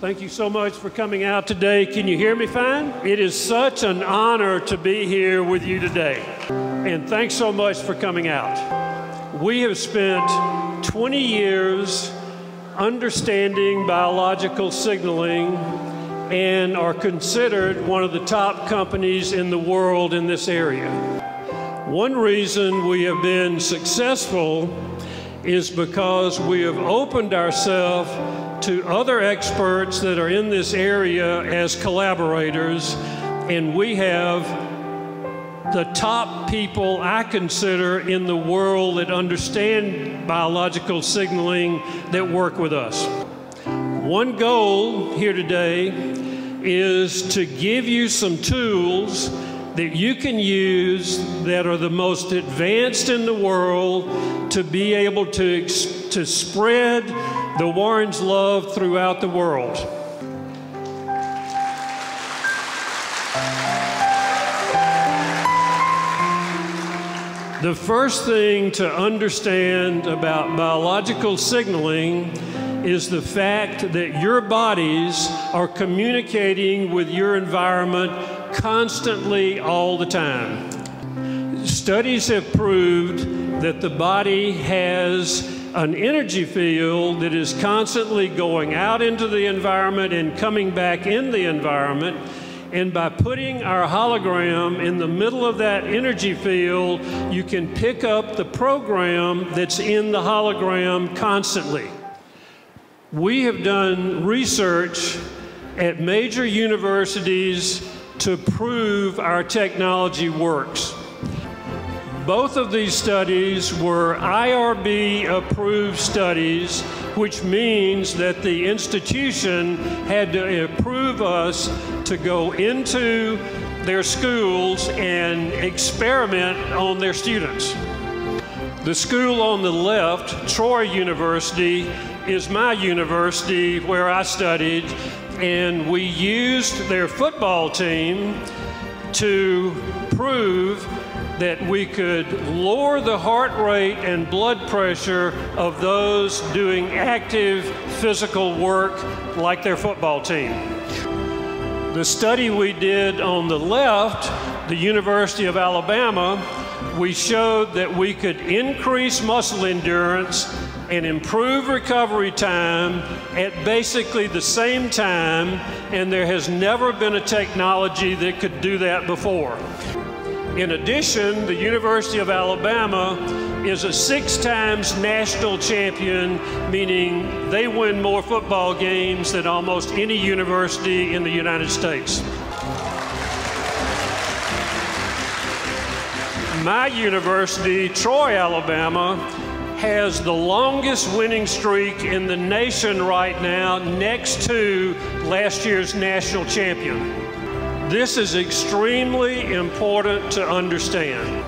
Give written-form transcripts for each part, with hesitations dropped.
Thank you so much for coming out today. Can you hear me fine? It is such an honor to be here with you today. And thanks so much for coming out. We have spent 20 years understanding biological signaling and are considered one of the top companies in the world in this area. One reason we have been successful is because we have opened ourselves to other experts that are in this area as collaborators, and we have the top people I consider in the world that understand biological signaling that work with us. One goal here today is to give you some tools that you can use that are the most advanced in the world to be able to spread the WarrenLove throughout the world. The first thing to understand about biological signaling is the fact that your bodies are communicating with your environment constantly all the time. Studies have proved that the body has an energy field that is constantly going out into the environment and coming back in the environment. And by putting our hologram in the middle of that energy field, you can pick up the program that's in the hologram constantly. We have done research at major universities to prove our technology works. Both of these studies were IRB-approved studies, which means that the institution had to approve us to go into their schools and experiment on their students. The school on the left, Troy University, is my university where I studied, and we used their football team to prove that we could lower the heart rate and blood pressure of those doing active physical work like their football team. The study we did on the left, the University of Alabama, we showed that we could increase muscle endurance and improve recovery time at basically the same time, and there has never been a technology that could do that before. In addition, the University of Alabama is a 6-time national champion, meaning they win more football games than almost any university in the United States. My university, Troy, Alabama, has the longest winning streak in the nation right now, next to last year's national champion. This is extremely important to understand.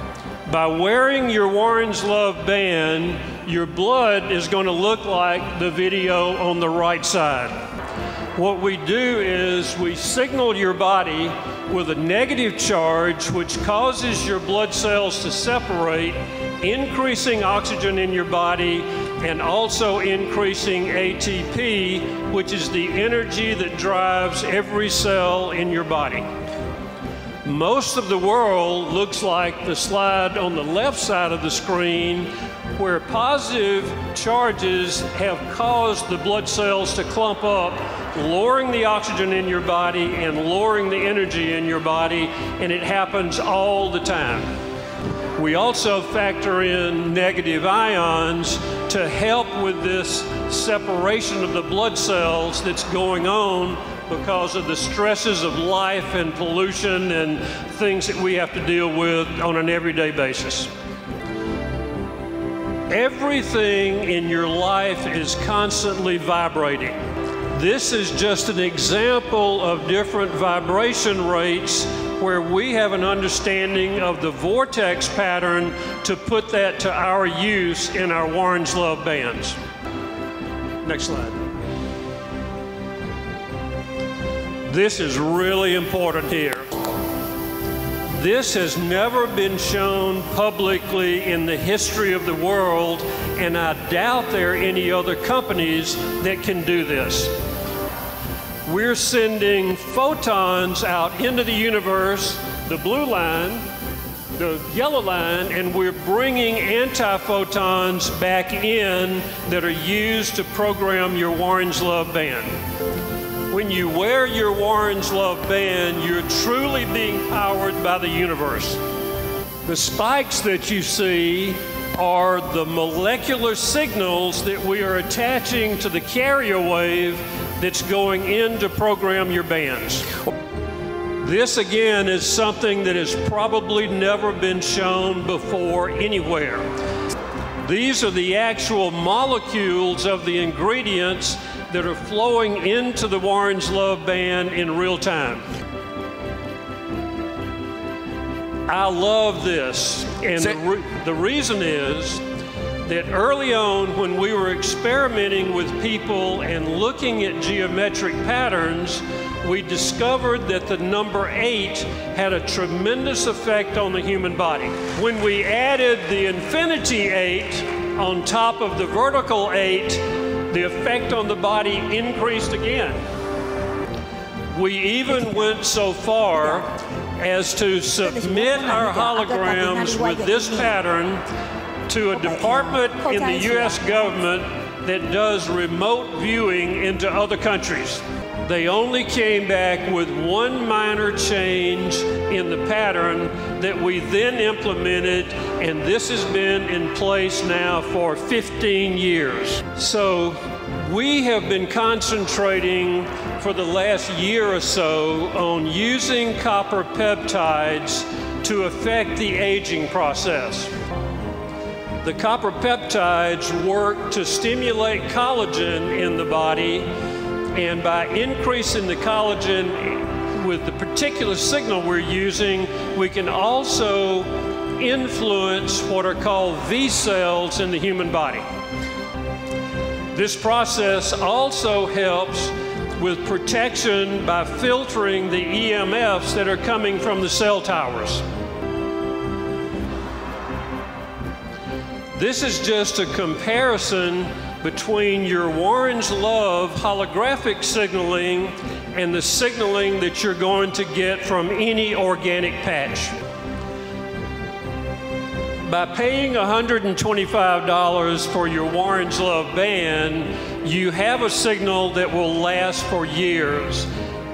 By wearing your WarrenLove band, your blood is going to look like the video on the right side. What we do is we signal your body with a negative charge, which causes your blood cells to separate, increasing oxygen in your body and also increasing ATP, which is the energy that drives every cell in your body. Most of the world looks like the slide on the left side of the screen, where positive charges have caused the blood cells to clump up, lowering the oxygen in your body and lowering the energy in your body, and it happens all the time. We also factor in negative ions to help with this separation of the blood cells that's going on because of the stresses of life and pollution and things that we have to deal with on an everyday basis. Everything in your life is constantly vibrating. This is just an example of different vibration rates where we have an understanding of the vortex pattern to put that to our use in our WarrenLove bands. Next slide. This is really important here. This has never been shown publicly in the history of the world, and I doubt there are any other companies that can do this. we're sending photons out into the universe, the blue line, the yellow line, and we're bringing antiphotons back in that are used to program your Warrenslove band. When you wear your Warrenslove band, you're truly being powered by the universe. The spikes that you see are the molecular signals that we are attaching to the carrier wave that's going in to program your bands. This again is something that has probably never been shown before anywhere. These are the actual molecules of the ingredients that are flowing into the Warrenslove band in real time. I love this, and the reason is that early on when we were experimenting with people and looking at geometric patterns, we discovered that the number 8 had a tremendous effect on the human body. When we added the infinity 8 on top of the vertical 8, the effect on the body increased again. We even went so far as to submit our holograms with this pattern to a department in the U.S. government that does remote viewing into other countries. They only came back with one minor change in the pattern that we then implemented, and this has been in place now for 15 years. So we have been concentrating for the last year or so on using copper peptides to affect the aging process. The copper peptides work to stimulate collagen in the body, and by increasing the collagen with the particular signal we're using, we can also influence what are called V cells in the human body. This process also helps with protection by filtering the EMFs that are coming from the cell towers. This is just a comparison between your Warrenslove holographic signaling and the signaling that you're going to get from any organic patch. By paying $125 for your Warrenslove band, you have a signal that will last for years.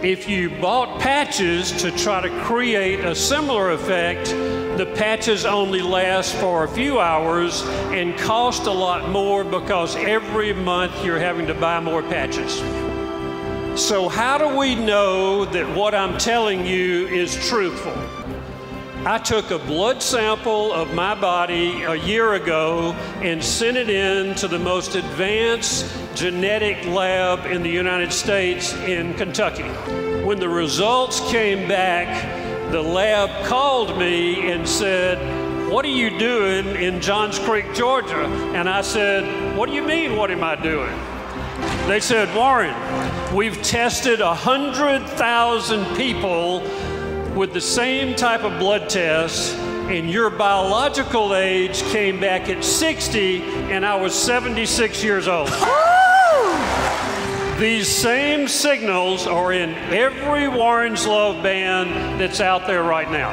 If you bought patches to try to create a similar effect, the patches only last for a few hours and cost a lot more because every month you're having to buy more patches. So how do we know that what I'm telling you is truthful? I took a blood sample of my body a year ago and sent it in to the most advanced genetic lab in the United States in Kentucky. When the results came back, the lab called me and said, "What are you doing in Johns Creek, Georgia?" And I said, "What do you mean, what am I doing?" They said, "Warren, we've tested 100,000 people with the same type of blood tests, and your biological age came back at 60, and I was 76 years old." These same signals are in every Warrenslove band that's out there right now.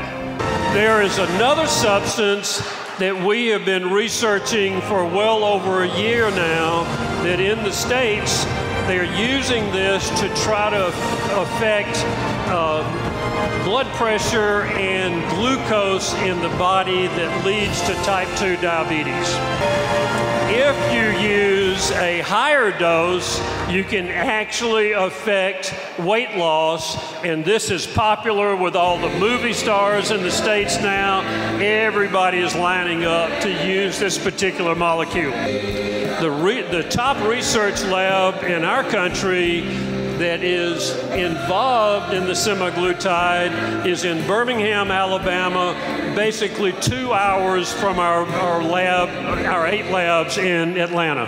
There is another substance that we have been researching for well over a year now, that in the States, they're using this to try to affect blood pressure and glucose in the body that leads to type 2 diabetes. If you use a higher dose, you can actually affect weight loss, and this is popular with all the movie stars in the States now. Everybody is lining up to use this particular molecule. The top research lab in our country that is involved in the semaglutide is in Birmingham, Alabama, basically 2 hours from our lab, our 8 labs in Atlanta.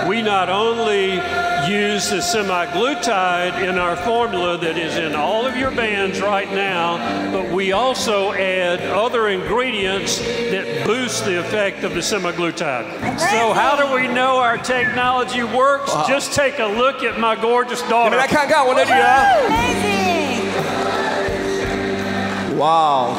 We not only use the semaglutide in our formula that is in all of your bands right now, but we also add other ingredients that boost the effect of the semaglutide. So how do we know our technology works? Just take a look at my gorgeous daughter. 你们来看看我的女儿。哇！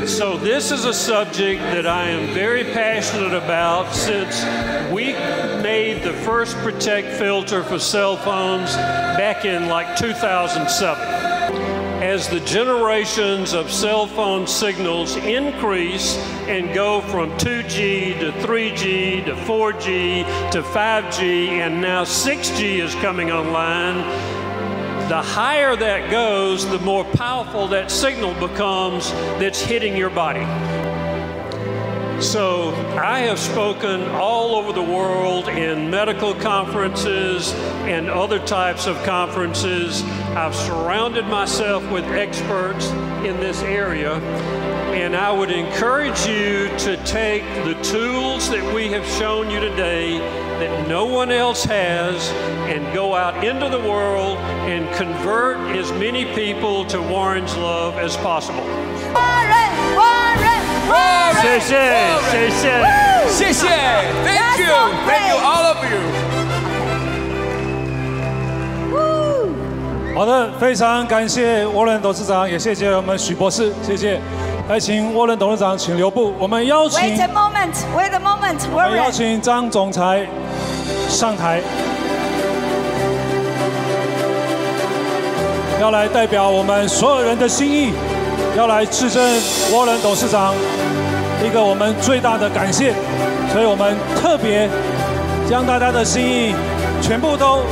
So this is a subject that I am very passionate about since we made the first Protect filter for cell phones back in like 2007. As the generations of cell phone signals increase and go from 2G to 3G to 4G to 5G and now 6G is coming online, the higher that goes, the more powerful that signal becomes that's hitting your body. So I have spoken all over the world in medical conferences and other types of conferences. I've surrounded myself with experts in this area, and I would encourage you to take the tools that we have shown you today that no one else has and go out into the world and convert as many people to Warren's love as possible. Warren! 谢谢 Thank you all of you. 好的，非常感谢沃伦董事长，也谢谢我们许博士，谢谢。来，请沃伦董事长请留步。我们邀请 Wait a moment, 我们邀请张总裁上台，要来代表我们所有人的心意，要来致赠沃伦董事长一个我们最大的感谢，所以我们特别将大家的心意全部都